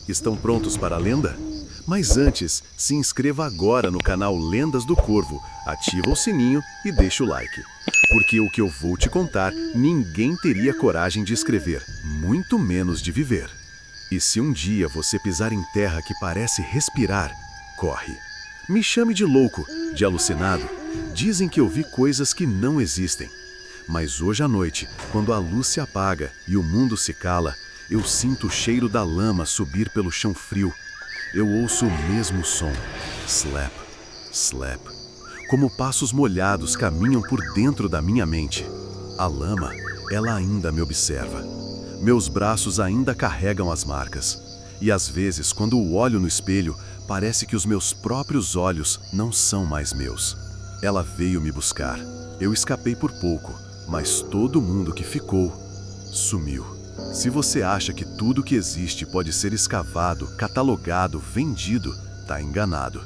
Estão prontos para a lenda? Mas antes, se inscreva agora no canal Lendas do Corvo, ativa o sininho e deixa o like. Porque o que eu vou te contar, ninguém teria coragem de escrever, muito menos de viver. E se um dia você pisar em terra que parece respirar, corre. Me chame de louco, de alucinado. Dizem que eu vi coisas que não existem. Mas hoje à noite, quando a luz se apaga e o mundo se cala, eu sinto o cheiro da lama subir pelo chão frio. Eu ouço o mesmo som. Slap, slap. Como passos molhados caminham por dentro da minha mente. A lama, ela ainda me observa. Meus braços ainda carregam as marcas. E às vezes, quando o olho no espelho, parece que os meus próprios olhos não são mais meus. Ela veio me buscar. Eu escapei por pouco, mas todo mundo que ficou, sumiu. Se você acha que tudo que existe pode ser escavado, catalogado, vendido, tá enganado.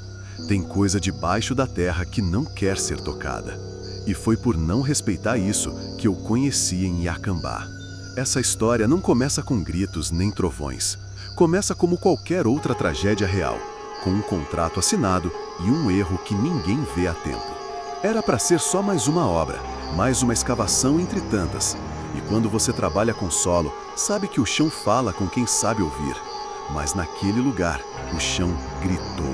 Tem coisa debaixo da terra que não quer ser tocada. E foi por não respeitar isso que eu conheci em Iacambá. Essa história não começa com gritos nem trovões. Começa como qualquer outra tragédia real, com um contrato assinado e um erro que ninguém vê a tempo. Era para ser só mais uma obra, mais uma escavação entre tantas. E quando você trabalha com solo, sabe que o chão fala com quem sabe ouvir. Mas naquele lugar, o chão gritou.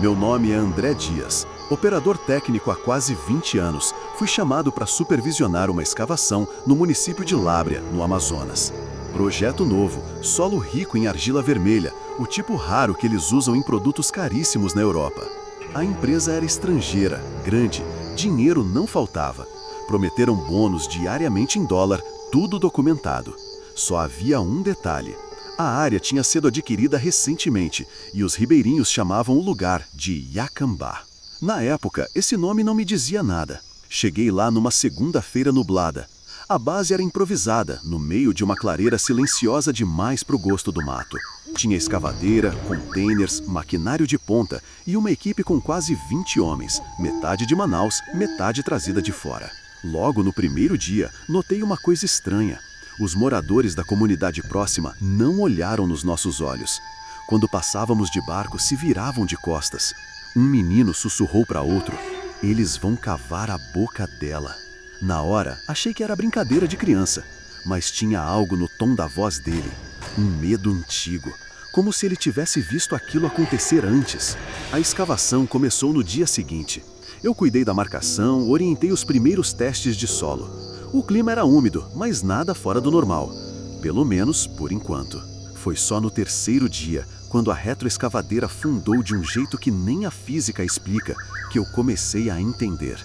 Meu nome é André Dias, operador técnico há quase 20 anos. Fui chamado para supervisionar uma escavação no município de Lábrea, no Amazonas. Projeto novo, solo rico em argila vermelha, o tipo raro que eles usam em produtos caríssimos na Europa. A empresa era estrangeira, grande, dinheiro não faltava. Prometeram bônus diariamente em dólar, tudo documentado. Só havia um detalhe. A área tinha sido adquirida recentemente e os ribeirinhos chamavam o lugar de Iacambá. Na época, esse nome não me dizia nada. Cheguei lá numa segunda-feira nublada. A base era improvisada, no meio de uma clareira silenciosa demais para o gosto do mato. Tinha escavadeira, containers, maquinário de ponta e uma equipe com quase 20 homens, metade de Manaus, metade trazida de fora. Logo no primeiro dia, notei uma coisa estranha. Os moradores da comunidade próxima não olharam nos nossos olhos. Quando passávamos de barco, se viravam de costas. Um menino sussurrou para outro: "Eles vão cavar a boca dela." Na hora, achei que era brincadeira de criança, mas tinha algo no tom da voz dele. Um medo antigo, como se ele tivesse visto aquilo acontecer antes. A escavação começou no dia seguinte. Eu cuidei da marcação, orientei os primeiros testes de solo. O clima era úmido, mas nada fora do normal. Pelo menos, por enquanto. Foi só no terceiro dia, quando a retroescavadeira fundou de um jeito que nem a física explica, que eu comecei a entender.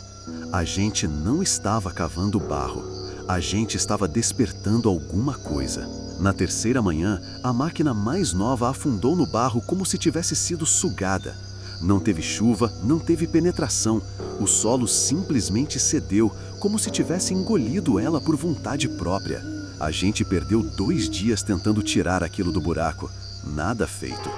A gente não estava cavando barro. A gente estava despertando alguma coisa. Na terceira manhã, a máquina mais nova afundou no barro como se tivesse sido sugada. Não teve chuva, não teve penetração. O solo simplesmente cedeu, como se tivesse engolido ela por vontade própria. A gente perdeu 2 dias tentando tirar aquilo do buraco. Nada feito.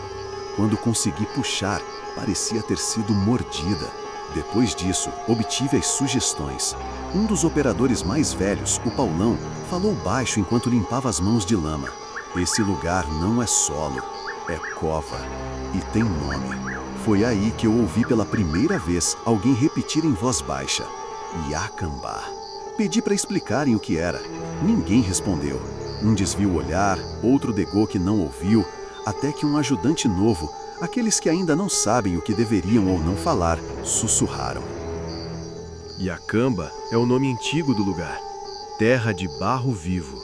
Quando consegui puxar, parecia ter sido mordida. Depois disso, obtive as sugestões. Um dos operadores mais velhos, o Paulão, falou baixo enquanto limpava as mãos de lama. Esse lugar não é solo, é cova. E tem nome. Foi aí que eu ouvi pela primeira vez alguém repetir em voz baixa: Iacambá. Pedi para explicarem o que era. Ninguém respondeu. Um desviou o olhar, outro negou que não ouviu, até que um ajudante novo, aqueles que ainda não sabem o que deveriam ou não falar, sussurraram. Iacamba é o nome antigo do lugar. Terra de barro vivo.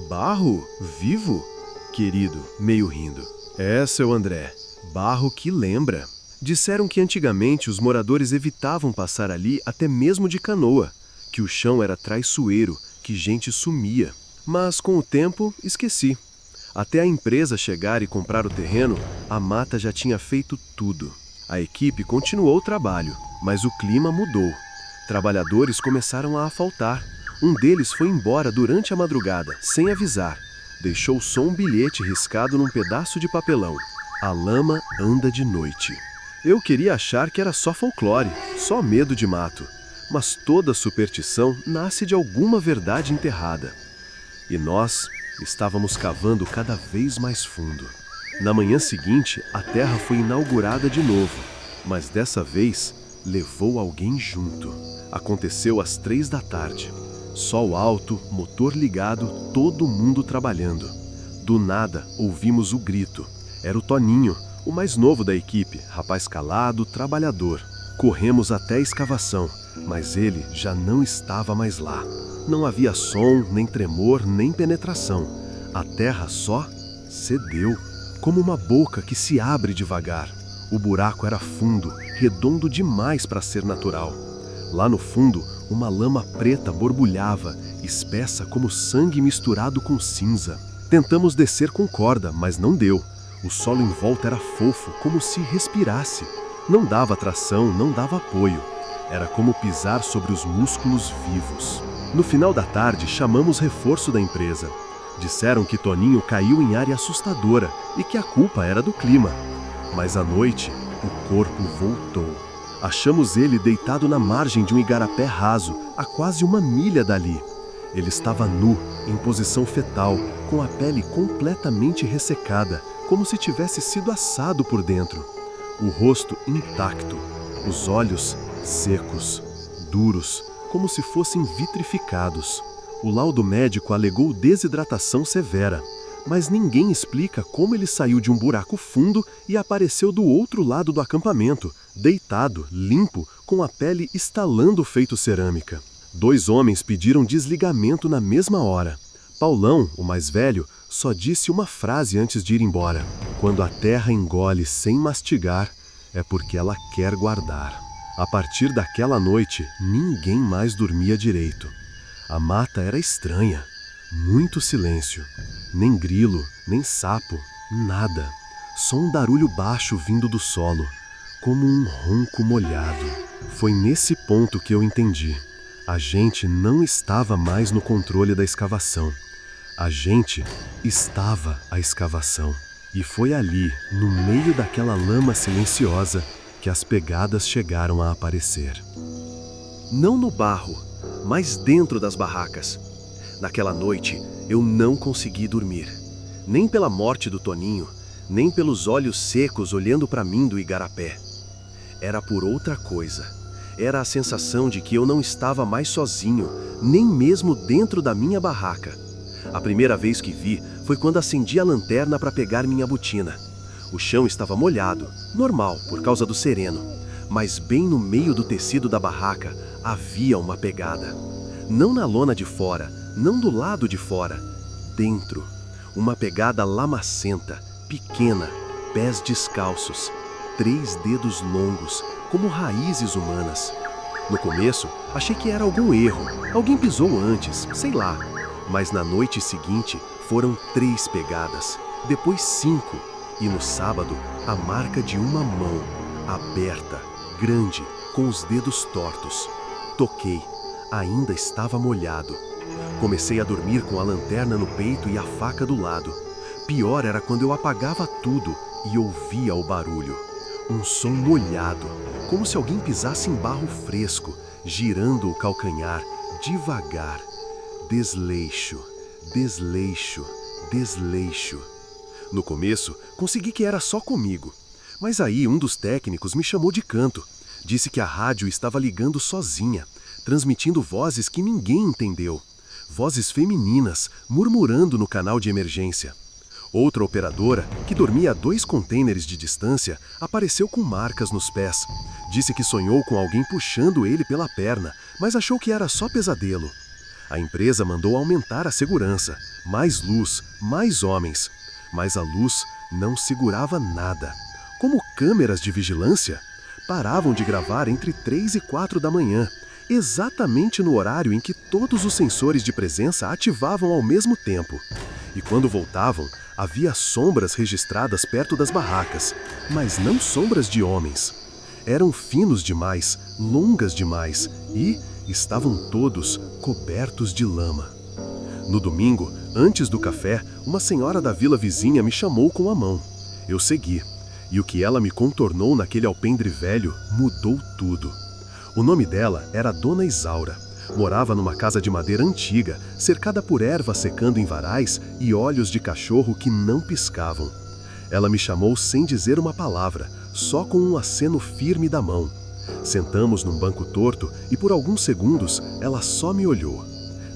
Barro vivo? Querido, meio rindo. Essa é o André. Barro que lembra. Disseram que antigamente os moradores evitavam passar ali até mesmo de canoa, que o chão era traiçoeiro, que gente sumia. Mas com o tempo, esqueci. Até a empresa chegar e comprar o terreno, a mata já tinha feito tudo. A equipe continuou o trabalho, mas o clima mudou. Trabalhadores começaram a faltar. Um deles foi embora durante a madrugada, sem avisar. Deixou só um bilhete riscado num pedaço de papelão: "A lama anda de noite." Eu queria achar que era só folclore, só medo de mato. Mas toda superstição nasce de alguma verdade enterrada. E nós estávamos cavando cada vez mais fundo. Na manhã seguinte, a terra foi inaugurada de novo, mas dessa vez levou alguém junto. Aconteceu às 3 da tarde. Sol alto, motor ligado, todo mundo trabalhando. Do nada, ouvimos o grito. Era o Toninho, o mais novo da equipe, rapaz calado, trabalhador. Corremos até a escavação, mas ele já não estava mais lá. Não havia som, nem tremor, nem penetração. A terra só cedeu, como uma boca que se abre devagar. O buraco era fundo, redondo demais para ser natural. Lá no fundo, uma lama preta borbulhava, espessa como sangue misturado com cinza. Tentamos descer com corda, mas não deu. O solo em volta era fofo, como se respirasse. Não dava tração, não dava apoio. Era como pisar sobre os músculos vivos. No final da tarde, chamamos reforço da empresa. Disseram que Toninho caiu em área assustadora e que a culpa era do clima. Mas à noite, o corpo voltou. Achamos ele deitado na margem de um igarapé raso, a quase 1 milha dali. Ele estava nu, em posição fetal, com a pele completamente ressecada, como se tivesse sido assado por dentro. O rosto intacto, os olhos secos, duros, como se fossem vitrificados. O laudo médico alegou desidratação severa, mas ninguém explica como ele saiu de um buraco fundo e apareceu do outro lado do acampamento, deitado, limpo, com a pele estalando feito cerâmica. 2 homens pediram desligamento na mesma hora. Paulão, o mais velho, só disse uma frase antes de ir embora: quando a terra engole sem mastigar, é porque ela quer guardar. A partir daquela noite, ninguém mais dormia direito. A mata era estranha. Muito silêncio. Nem grilo, nem sapo, nada. Só um barulho baixo vindo do solo, como um ronco molhado. Foi nesse ponto que eu entendi. A gente não estava mais no controle da escavação. A gente estava a escavação. E foi ali, no meio daquela lama silenciosa, que as pegadas chegaram a aparecer. Não no barro, mas dentro das barracas. Naquela noite, eu não consegui dormir. Nem pela morte do Toninho, nem pelos olhos secos olhando para mim do igarapé. Era por outra coisa. Era a sensação de que eu não estava mais sozinho, nem mesmo dentro da minha barraca. A primeira vez que vi foi quando acendi a lanterna para pegar minha botina. O chão estava molhado, normal, por causa do sereno, mas bem no meio do tecido da barraca havia uma pegada. Não na lona de fora, não do lado de fora, dentro. Uma pegada lamacenta, pequena, pés descalços, 3 dedos longos, como raízes humanas. No começo, achei que era algum erro, alguém pisou antes, sei lá. Mas na noite seguinte, foram 3 pegadas, depois 5, e no sábado, a marca de uma mão, aberta, grande, com os dedos tortos. Toquei, ainda estava molhado. Comecei a dormir com a lanterna no peito e a faca do lado. Pior era quando eu apagava tudo e ouvia o barulho. Um som molhado, como se alguém pisasse em barro fresco, girando o calcanhar, devagar. Desleixo, desleixo, desleixo. No começo, consegui que era só comigo. Mas aí um dos técnicos me chamou de canto. Disse que a rádio estava ligando sozinha, transmitindo vozes que ninguém entendeu. Vozes femininas, murmurando no canal de emergência. Outra operadora, que dormia a 2 contêineres de distância, apareceu com marcas nos pés. Disse que sonhou com alguém puxando ele pela perna, mas achou que era só pesadelo. A empresa mandou aumentar a segurança, mais luz, mais homens. Mas a luz não segurava nada. Como câmeras de vigilância, paravam de gravar entre 3 e 4 da manhã, exatamente no horário em que todos os sensores de presença ativavam ao mesmo tempo. E quando voltavam, havia sombras registradas perto das barracas, mas não sombras de homens. Eram finos demais, longas demais e estavam todos cobertos de lama. No domingo, antes do café, uma senhora da vila vizinha me chamou com a mão. Eu segui, e o que ela me contornou naquele alpendre velho mudou tudo. O nome dela era Dona Isaura. Morava numa casa de madeira antiga, cercada por erva secando em varais e olhos de cachorro que não piscavam. Ela me chamou sem dizer uma palavra, só com um aceno firme da mão. Sentamos num banco torto e por alguns segundos ela só me olhou.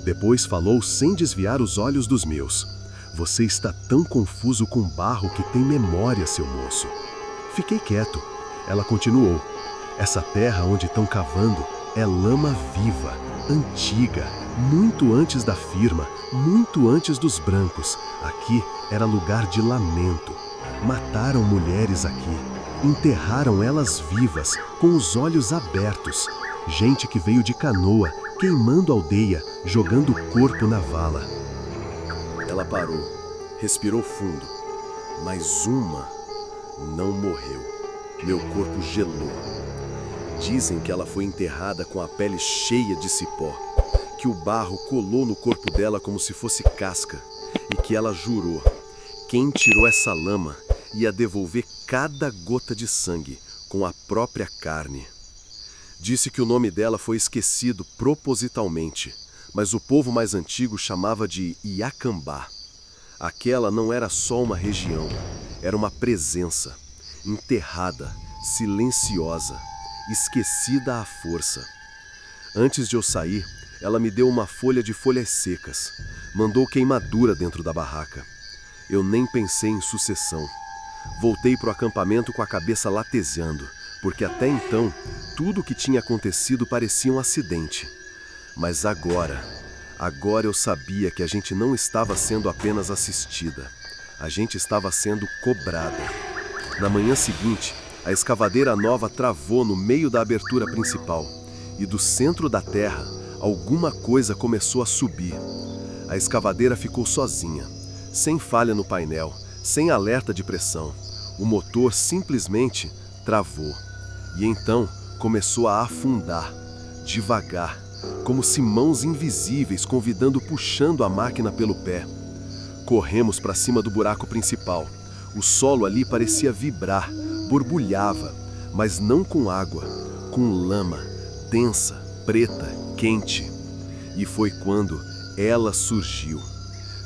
Depois falou sem desviar os olhos dos meus. Você está tão confuso com barro que tem memória, seu moço. Fiquei quieto. Ela continuou. Essa terra onde estão cavando é lama viva, antiga, muito antes da firma, muito antes dos brancos. Aqui era lugar de lamento. Mataram mulheres aqui, enterraram elas vivas, com os olhos abertos. Gente que veio de canoa, queimando a aldeia, jogando o corpo na vala. Ela parou, respirou fundo, mas uma não morreu. Meu corpo gelou. Dizem que ela foi enterrada com a pele cheia de cipó, que o barro colou no corpo dela como se fosse casca, e que ela jurou: quem tirou essa lama ia devolver cada gota de sangue com a própria carne. Disse que o nome dela foi esquecido propositalmente, mas o povo mais antigo chamava de Iacambá. Aquela não era só uma região, era uma presença, enterrada, silenciosa, esquecida à força. Antes de eu sair, ela me deu uma folha de folhas secas, mandou queimadura dentro da barraca. Eu nem pensei em sucessão. Voltei para o acampamento com a cabeça latejando, porque até então, tudo o que tinha acontecido parecia um acidente. Mas agora eu sabia que a gente não estava sendo apenas assistida. A gente estava sendo cobrada. Na manhã seguinte, a escavadeira nova travou no meio da abertura principal, e do centro da terra, alguma coisa começou a subir. A escavadeira ficou sozinha, sem falha no painel, sem alerta de pressão. O motor simplesmente travou. E então começou a afundar, devagar, como se mãos invisíveis puxando a máquina pelo pé. Corremos para cima do buraco principal. O solo ali parecia vibrar, borbulhava, mas não com água, com lama, densa, preta, quente. E foi quando ela surgiu.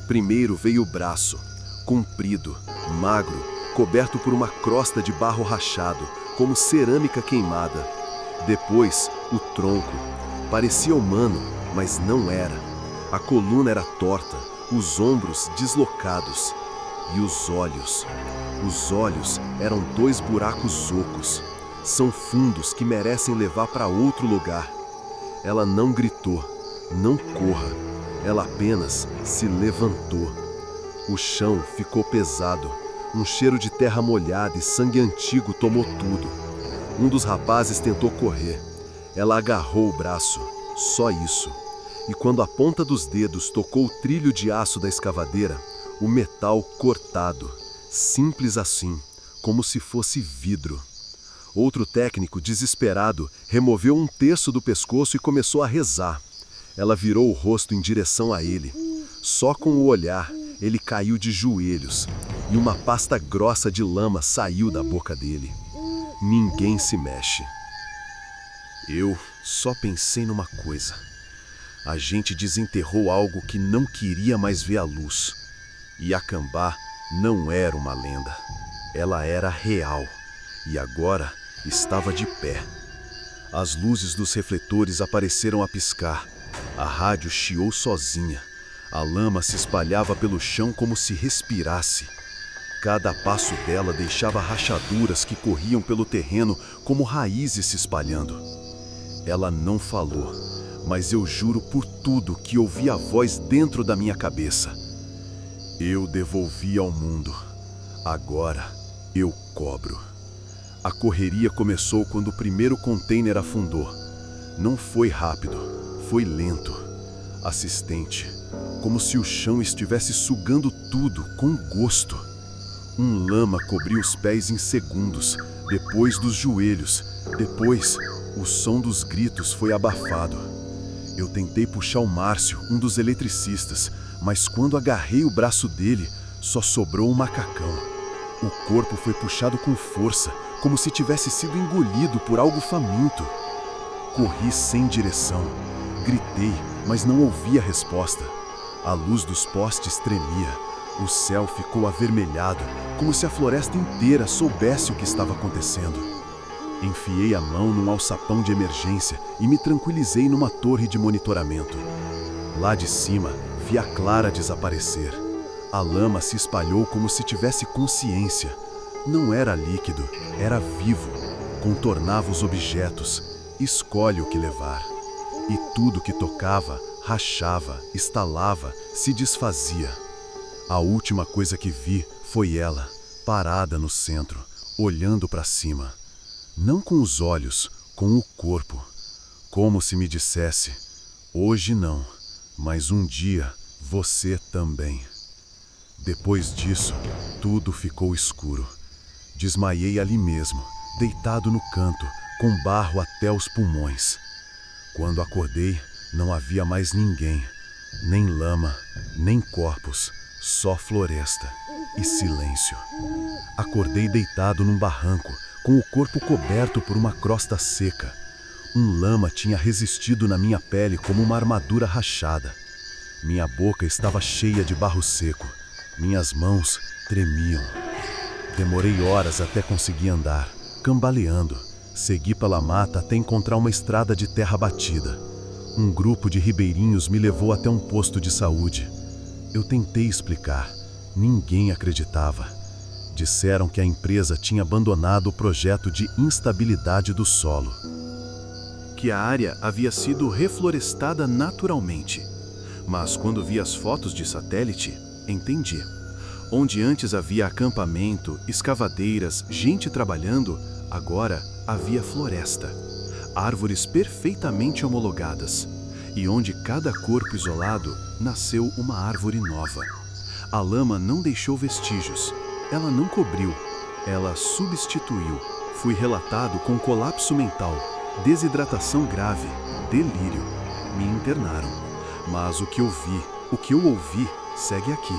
Primeiro veio o braço, comprido, magro, coberto por uma crosta de barro rachado, como cerâmica queimada. Depois, o tronco. Parecia humano, mas não era. A coluna era torta, os ombros deslocados. E os olhos? Os olhos eram 2 buracos ocos. São fundos que merecem levar para outro lugar. Ela não gritou, não corra. Ela apenas se levantou. O chão ficou pesado. Um cheiro de terra molhada e sangue antigo tomou tudo. Um dos rapazes tentou correr. Ela agarrou o braço, só isso. E quando a ponta dos dedos tocou o trilho de aço da escavadeira, o metal cortado, simples assim, como se fosse vidro. Outro técnico, desesperado, removeu 1/3 do pescoço e começou a rezar. Ela virou o rosto em direção a ele. Só com o olhar, ele caiu de joelhos, e uma pasta grossa de lama saiu da boca dele. Ninguém se mexe. Eu só pensei numa coisa. A gente desenterrou algo que não queria mais ver a luz. Iacambá não era uma lenda. Ela era real. E agora estava de pé. As luzes dos refletores apareceram a piscar. A rádio chiou sozinha. A lama se espalhava pelo chão como se respirasse. Cada passo dela deixava rachaduras que corriam pelo terreno como raízes se espalhando. Ela não falou, mas eu juro por tudo que ouvi a voz dentro da minha cabeça. Eu devolvi ao mundo. Agora eu cobro. A correria começou quando o primeiro container afundou. Não foi rápido, foi lento, assistente, como se o chão estivesse sugando tudo com gosto. Um lama cobriu os pés em segundos, depois dos joelhos, depois o som dos gritos foi abafado. Eu tentei puxar o Márcio, um dos eletricistas, mas quando agarrei o braço dele, só sobrou um macacão. O corpo foi puxado com força, como se tivesse sido engolido por algo faminto. Corri sem direção. Gritei, mas não ouvi a resposta. A luz dos postes tremia. O céu ficou avermelhado, como se a floresta inteira soubesse o que estava acontecendo. Enfiei a mão num alçapão de emergência e me tranquilizei numa torre de monitoramento. Lá de cima, vi a Clara desaparecer. A lama se espalhou como se tivesse consciência. Não era líquido, era vivo. Contornava os objetos. Escolhe o que levar. E tudo que tocava, rachava, estalava, se desfazia. A última coisa que vi foi ela, parada no centro, olhando para cima. Não com os olhos, com o corpo. Como se me dissesse: hoje não, mas um dia você também. Depois disso, tudo ficou escuro. Desmaiei ali mesmo, deitado no canto, com barro até os pulmões. Quando acordei, não havia mais ninguém, nem lama, nem corpos, só floresta e silêncio. Acordei deitado num barranco, com o corpo coberto por uma crosta seca. Um lama tinha resistido na minha pele como uma armadura rachada. Minha boca estava cheia de barro seco. Minhas mãos tremiam. Demorei horas até conseguir andar, cambaleando. Segui pela mata até encontrar uma estrada de terra batida. Um grupo de ribeirinhos me levou até um posto de saúde. Eu tentei explicar. Ninguém acreditava. Disseram que a empresa tinha abandonado o projeto de instabilidade do solo. Que a área havia sido reflorestada naturalmente. Mas quando vi as fotos de satélite, entendi. Onde antes havia acampamento, escavadeiras, gente trabalhando, agora havia floresta. Árvores perfeitamente homologadas. E onde cada corpo isolado nasceu uma árvore nova. A lama não deixou vestígios. Ela não cobriu. Ela substituiu. Fui relatado com colapso mental, desidratação grave, delírio. Me internaram. Mas o que eu vi, o que eu ouvi, segue aqui,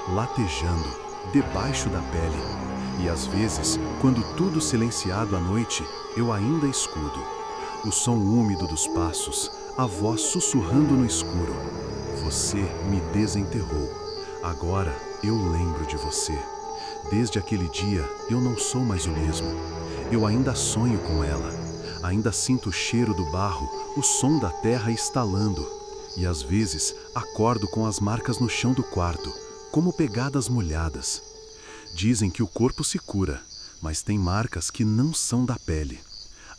latejando, debaixo da pele. E às vezes, quando tudo silenciado à noite, eu ainda escuto. O som úmido dos passos, a voz sussurrando no escuro. Você me desenterrou. Agora eu lembro de você. Desde aquele dia, eu não sou mais o mesmo. Eu ainda sonho com ela. Ainda sinto o cheiro do barro, o som da terra estalando. E às vezes, acordo com as marcas no chão do quarto, como pegadas molhadas. Dizem que o corpo se cura, mas tem marcas que não são da pele.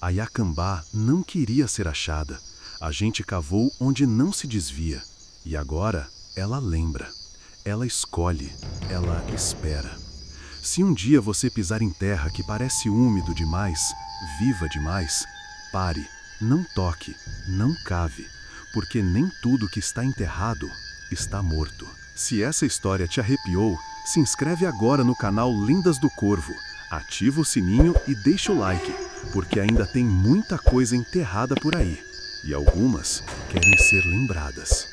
A Iacambá não queria ser achada. A gente cavou onde não se desvia. E agora, ela lembra. Ela escolhe. Ela espera. Se um dia você pisar em terra que parece úmido demais, viva demais, pare, não toque, não cave, porque nem tudo que está enterrado está morto. Se essa história te arrepiou, se inscreve agora no canal Lendas do Corvo, ativa o sininho e deixa o like, porque ainda tem muita coisa enterrada por aí, e algumas querem ser lembradas.